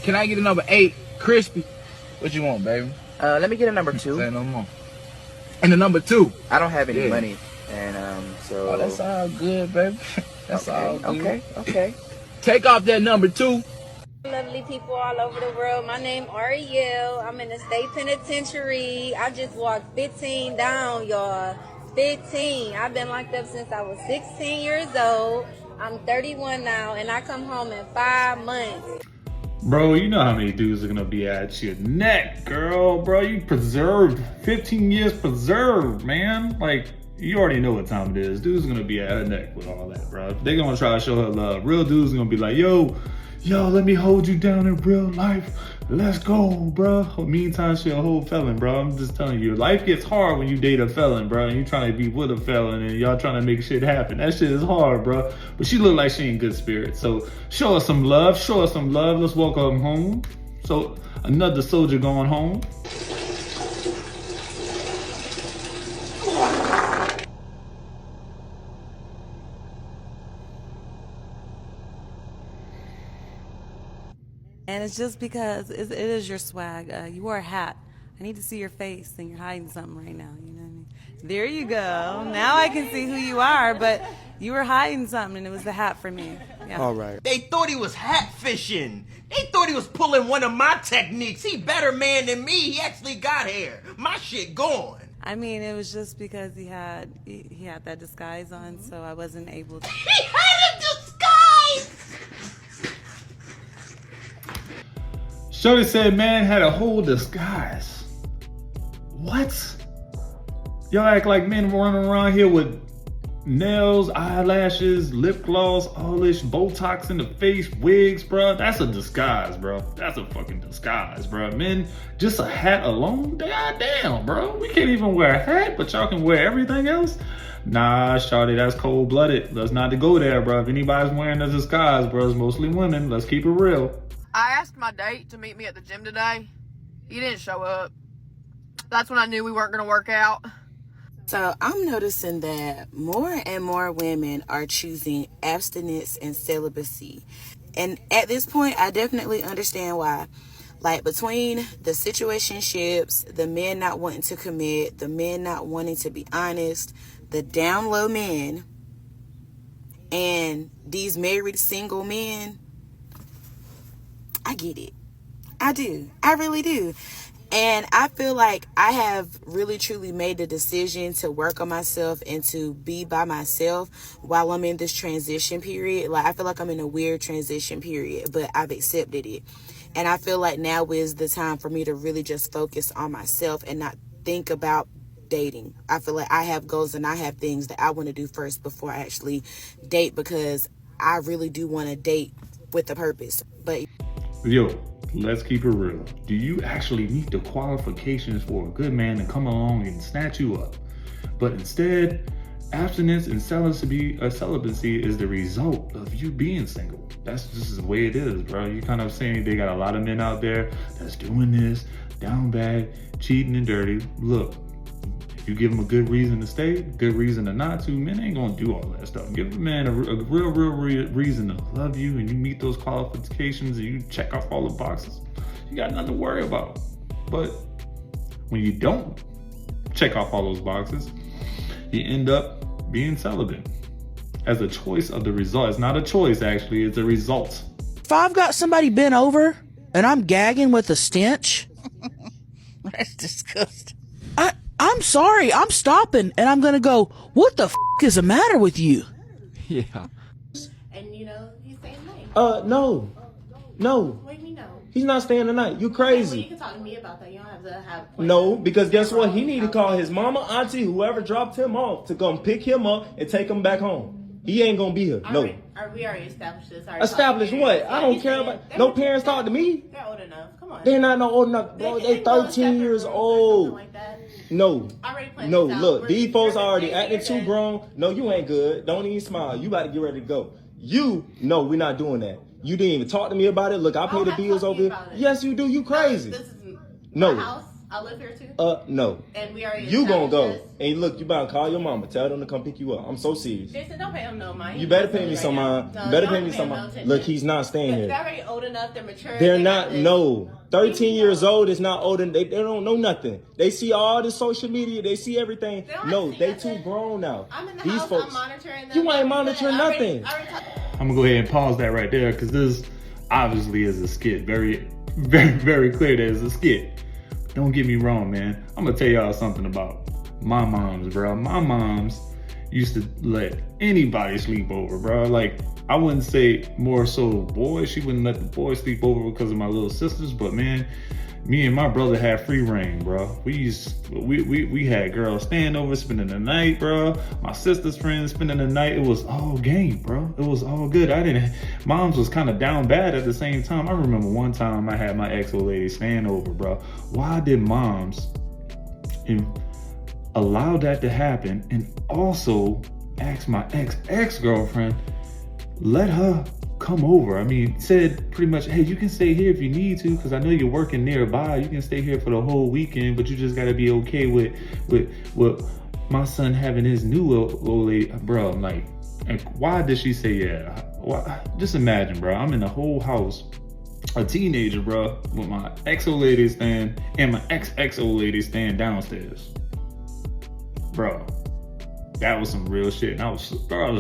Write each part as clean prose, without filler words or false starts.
Can I get a number 8, crispy? What you want, baby? Let me get a number 2. Say no more. And the number 2. I don't have any money, and so. Oh, that's all good, baby. That's all good. Okay. Take off that number 2. Lovely people all over the world. My name Ariel. I'm in the state penitentiary. I just walked 15 down, y'all. 15. I've been locked up since I was 16 years old. I'm 31 now, and I come home in 5 months. Bro, you know how many dudes are gonna be at your neck, girl. Bro, you preserved. 15 years preserved, man. Like, you already know what time it is. Dudes are gonna be at her neck with all that, bro. They're gonna try to show her love. Real dudes are gonna be like, yo, let me hold you down in real life. Let's go, bro. Meantime, she a whole felon, bro. I'm just telling you, life gets hard when you date a felon, bro. And you trying to be with a felon and y'all trying to make shit happen. That shit is hard, bro. But she look like she in good spirits. So show her some love. Show her some love. Let's welcome home. So another soldier going home. And it's just because it is your swag. You wore a hat. I need to see your face, and you're hiding something right now. You know what I mean? There you go. Now I can see who you are, but you were hiding something, and it was the hat for me. Yeah. All right. They thought he was hat fishing. They thought he was pulling one of my techniques. He better man than me. He actually got hair. My shit gone. I mean, it was just because he had that disguise on, so I wasn't able to. He had a disguise! Shorty said man had a whole disguise. What? Y'all act like men running around here with nails, eyelashes, lip gloss, all this Botox in the face, wigs, bro. That's a disguise, bro. That's a fucking disguise, bro. Men, just a hat alone? God damn, bro. We can't even wear a hat, but y'all can wear everything else? Nah, shawty, that's cold-blooded. Let's not go there, bro. If anybody's wearing a disguise, bro, it's mostly women. Let's keep it real. I asked my date to meet me at the gym today. He didn't show up. That's when I knew we weren't going to work out. So I'm noticing that more and more women are choosing abstinence and celibacy. And at this point, I definitely understand why. Like, between the situationships, the men not wanting to commit, the men not wanting to be honest, the down low men, and these married single men, I get it. I do. I really do. And I feel like I have really truly made the decision to work on myself and to be by myself while I'm in this transition period. Like, I feel like I'm in a weird transition period, but I've accepted it. And I feel like now is the time for me to really just focus on myself and not think about dating. I feel like I have goals and I have things that I want to do first before I actually date, because I really do want to date with a purpose. But yo, let's keep it real. Do you actually meet the qualifications for a good man to come along and snatch you up? But instead, abstinence and celibacy is the result of you being single. That's just the way it is, bro. You kind of saying they got a lot of men out there that's doing this, down bad, cheating and dirty. Look, if you give them a good reason to stay, good reason to not to, men ain't gonna do all that stuff. Give a man a real reason to love you, and you meet those qualifications and you check off all the boxes. You got nothing to worry about. But when you don't check off all those boxes, you end up being celibate as a choice of the result. It's not a choice, actually, it's a result. If I've got somebody bent over and I'm gagging with a stench, That's disgusting. I'm sorry, I'm stopping and I'm gonna go, what the is the matter with you? Yeah. And you know, he's staying the night. No. What do you mean no? He's not staying the night. You Well, crazy. you can talk to me about that. You don't have to have plans. No, because guess what? He need to call his mama, auntie, whoever dropped him off to come pick him up and take him back home. He ain't gonna be here. No. We already established this. Established what? I don't care about. No parents talk to me. They're old enough. Come on. They're not no old enough, bro. They 13 years old. No. No, look, these folks are already acting too grown. No, you ain't good. Don't even smile. You about to get ready to go. No, we're not doing that. You didn't even talk to me about it. Look, I pay the bills over here. Yes, you do. You crazy. This is no. my house. I live here too. No. And we already. You gonna go? This. And look, you better call your mama. Tell them to come pick you up. I'm so serious. Jason, don't pay him no mind. You better pay me some mind. No, You better don't pay me some no mind. attention. Look, he's not staying They're here. already old enough. They're mature. They're they not. No. 13 years old is not old, and they don't know nothing. They see all the social media. They see everything. They too grown now. I'm in the These house. folks. I'm monitoring them. You ain't monitoring nothing. I'm gonna go ahead and pause that right there because this obviously is a skit. Very, very, very clear that it's a skit. Don't get me wrong, man. I'm gonna tell y'all something about my moms, bro. My moms used to let anybody sleep over, bro. Like, I wouldn't say more so boys. She wouldn't let the boys sleep over because of my little sisters, but man, me and my brother had free reign, bro. We had girls staying over, spending the night, bro. My sister's friends spending the night. It was all game, bro. It was all good. Moms was kind of down bad at the same time. I remember one time I had my ex-old lady staying over, bro. Why did moms allow that to happen and also ask my ex-girlfriend, let her come over? I mean, said pretty much, hey, you can stay here if you need to, because I know you're working nearby. You can stay here for the whole weekend, but you just got to be okay with my son having his new old lady. Bro, I'm like, why did she say yeah? Why? Just imagine, bro. I'm in the whole house, a teenager, bro, with my ex-old lady staying and my ex-old lady staying downstairs. Bro, that was some real shit. And I was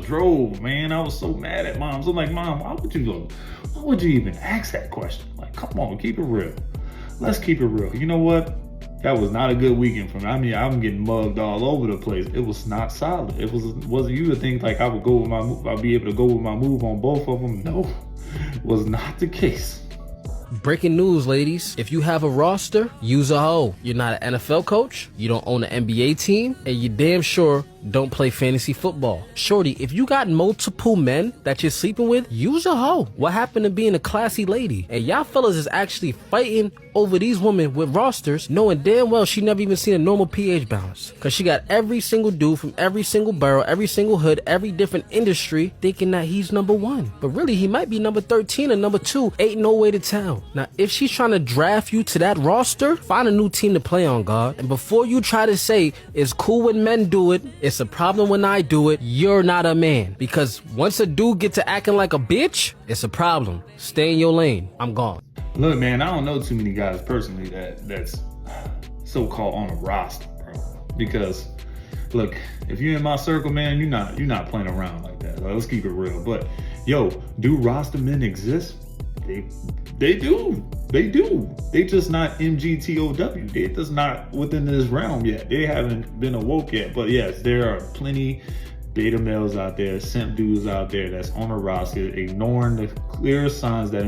drove, man. I was so mad at moms. I'm like, Mom, why would you even ask that question? Like, come on, keep it real. Let's keep it real. You know what? That was not a good weekend for me. I mean, I'm getting mugged all over the place. It was not solid. It wasn't you to think like I would go with my move. I'd be able to go with my move on both of them. No, was not the case. Breaking news, ladies. If you have a roster, use a hoe. You're not an NFL coach, you don't own an NBA team, and you damn sure don't play fantasy football. Shorty, if you got multiple men that you're sleeping with, use a hoe. What happened to being a classy lady? And y'all fellas is actually fighting over these women with rosters, knowing damn well she never even seen a normal pH balance. Cause she got every single dude from every single borough, every single hood, every different industry thinking that he's number one. But really, he might be number 13 or number 2. Ain't no way to tell. Now, if she's trying to draft you to that roster, find a new team to play on, God. And before you try to say, it's cool when men do it, it's a problem when I do it, you're not a man. Because once a dude gets to acting like a bitch, it's a problem. Stay in your lane. I'm gone. Look, man, I don't know too many guys personally that's so-called on a roster, bro. Because, look, if you're in my circle, man, you're not playing around like that. Let's keep it real. But, yo, do roster men exist? They do. They just not MGTOW. They just not within this realm yet. They haven't been awoke yet. But yes, there are plenty beta males out there, simp dudes out there that's on a roster, ignoring the clear signs that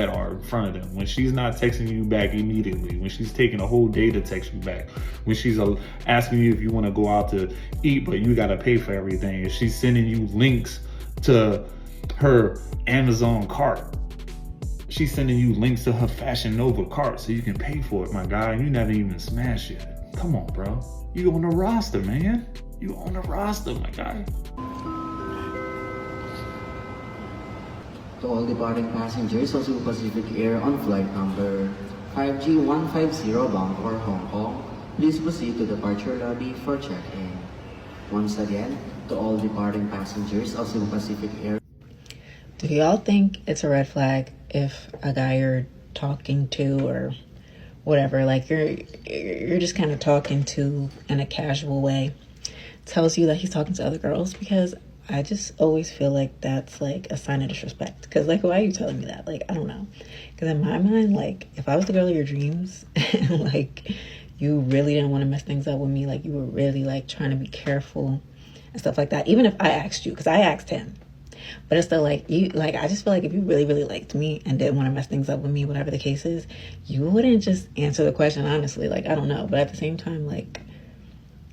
are in front of them. When she's not texting you back immediately, when she's taking a whole day to text you back, when she's asking you if you want to go out to eat, but you got to pay for everything, if she's sending you links to her Amazon cart, she's sending you links to her Fashion Nova cart so you can pay for it, my guy, and you never even smashed yet. Come on, bro. You on the roster, man. You on the roster, my guy. To all departing passengers of Cebu Pacific Air on flight number 5G150 bound for Hong Kong, please proceed to departure lobby for check-in. Once again, to all departing passengers of Cebu Pacific Air. Do y'all think it's a red flag if a guy you're talking to or whatever, like you're just kind of talking to in a casual way, tells you that he's talking to other girls? Because I just always feel like that's like a sign of disrespect. Because like, why are you telling me that? Like, I don't know. Because in my mind, like, if I was the girl of your dreams and like you really didn't want to mess things up with me, like you were really like trying to be careful and stuff like that, even if I asked you, because I asked him, but it's still like, you, like, I just feel like if you really, really liked me and didn't want to mess things up with me, whatever the case is, you wouldn't just answer the question honestly. Like, I don't know. But at the same time, like,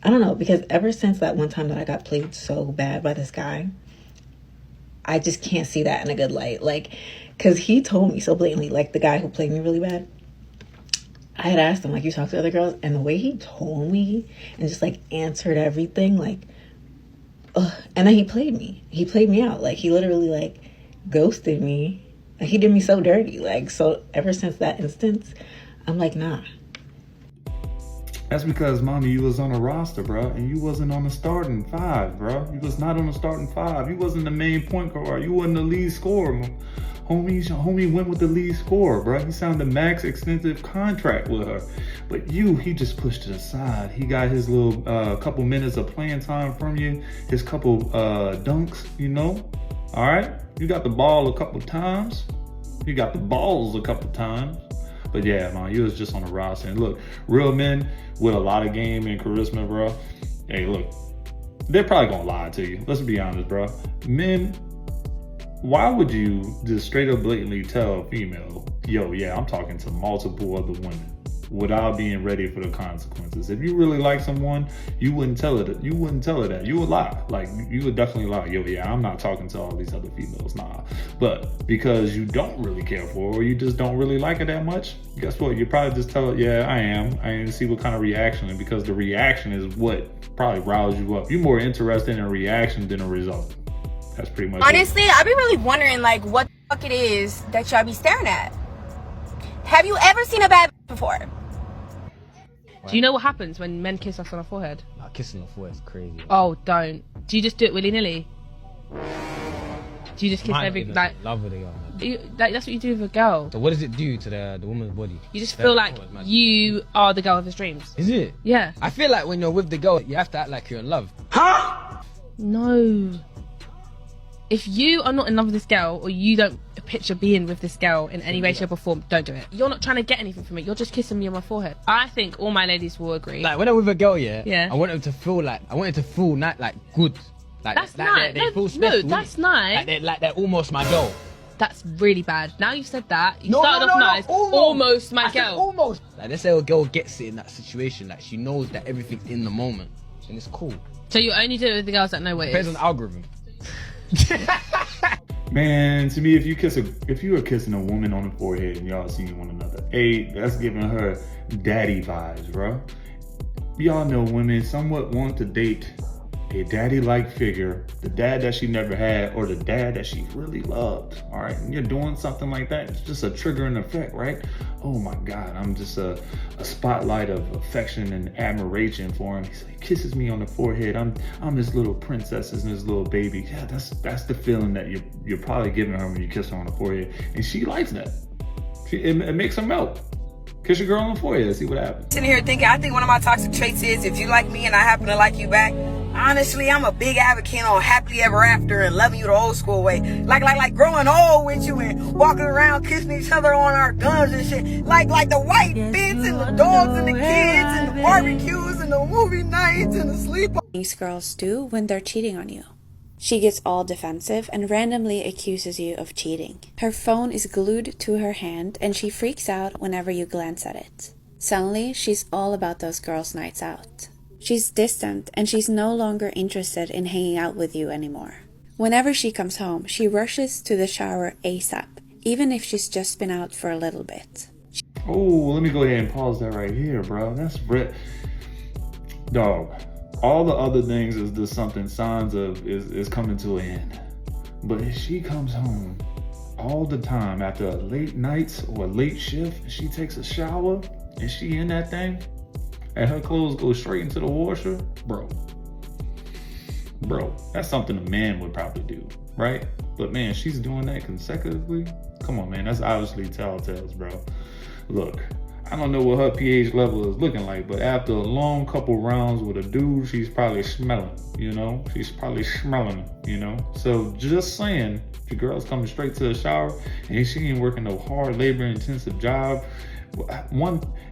I don't know. Because ever since that one time that I got played so bad by this guy, I just can't see that in a good light. Like, because he told me so blatantly, like the guy who played me really bad, I had asked him, like, you talk to other girls? And the way he told me and just, like, answered everything, like, and then he played me. He played me out. Like, he literally, like, ghosted me. Like, he did me so dirty. Like, so ever since that instance, I'm like, nah. That's because, mommy, you was on a roster, bro, and you wasn't on the starting five, bro. You was not on the starting five. You wasn't the main point guard. You wasn't the lead scorer. Homie went with the lead scorer, bro. He signed a max extensive contract with her. But he just pushed it aside. He got his little couple minutes of playing time from you, his couple dunks, you know? All right? You got the ball a couple times. You got the balls a couple times. But yeah, man, you was just on the roster. And look, real men with a lot of game and charisma, bro. Hey, look, they're probably gonna lie to you. Let's be honest, bro. Men, why would you just straight up blatantly tell a female, yo, yeah, I'm talking to multiple other women without being ready for the consequences? If you really like someone, you wouldn't tell her that. You wouldn't tell her that. You would lie. Like, you would definitely lie. Yo, yeah, I'm not talking to all these other females. Nah. But because you don't really care for her, or you just don't really like her that much, guess what? You probably just tell her, yeah, I am. I need to see what kind of reaction. And because the reaction is what probably riles you up. You're more interested in a reaction than a result. That's pretty much honestly, I be really wondering, like, what the fuck it is that y'all be staring at. Have you ever seen a bad before? Do you know what happens when men kiss us on our forehead? Nah, kissing on the forehead is crazy. Oh, don't. Do you just do it willy-nilly? Do you just kiss every... Like, love with a girl, man. That's what you do with a girl. So what does it do to the woman's body? You just feel like you are the girl of his dreams. Is it? Yeah. I feel like when you're with the girl, you have to act like you're in love. Huh? No. If you are not in love with this girl, or you don't picture being with this girl in any way, shape or form, don't do it. You're not trying to get anything from it. You're just kissing me on my forehead. I think all my ladies will agree. Like when I'm with a girl, Yeah. I want her to feel like, good. Like, that's nice. They feel special, that's nice. Like they're almost my girl. That's really bad. Now you said that, you started off nice. Almost my girl. Almost. Like let's say a girl gets it in that situation, like she knows that everything's in the moment, and it's cool. So you only do it with the girls that know what it is? Depends on the algorithm. Man, to me, if you were kissing a woman on the forehead and y'all seeing one another, that's giving her daddy vibes, bro. Y'all know women somewhat want to date a daddy-like figure, the dad that she never had, or the dad that she really loved. All right, and you're doing something like that, it's just a triggering effect, right? Oh my God, I'm just a spotlight of affection and admiration for him. He kisses me on the forehead. I'm his little princess and his little baby. Yeah, that's the feeling that you're probably giving her when you kiss her on the forehead, and she likes that. It makes her melt. Kiss your girl on the forehead, see what happens. Sitting here thinking, I think one of my toxic traits is if you like me and I happen to like you back. Honestly, I'm a big advocate on happily ever after and loving you the old school way. Like growing old with you and walking around kissing each other on our guns and shit. Like the white bits and the dogs and the kids and the barbecues and the movie nights and the sleep. These girls do when they're cheating on you. She gets all defensive and randomly accuses you of cheating. Her phone is glued to her hand and she freaks out whenever you glance at it. Suddenly, she's all about those girls' nights out. She's distant and she's no longer interested in hanging out with you anymore. Whenever she comes home, she rushes to the shower ASAP, even if she's just been out for a little bit. Oh, let me go ahead and pause that right here, bro. That's dog. All the other things is just something signs of is coming to an end. But if she comes home all the time after a late nights or a late shift, she takes a shower and she in that thing, and her clothes go straight into the washer, bro, that's something a man would probably do, right? But man, she's doing that consecutively. Come on, man, that's obviously telltales, bro. Look, I don't know what her pH level is looking like, but after a long couple rounds with a dude, she's probably smelling, you know? She's probably smelling, you know? So just saying, the girl's coming straight to the shower and she ain't working no hard labor intensive job.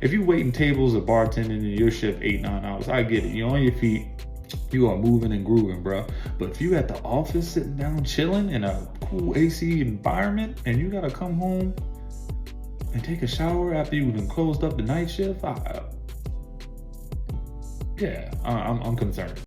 If you waiting tables or bartending in your shift 8-9 hours, I get it. You're on your feet, you are moving and grooving, bro. But if you at the office sitting down chilling in a cool AC environment and you gotta come home and take a shower after you've been closed up the night shift, I'm concerned.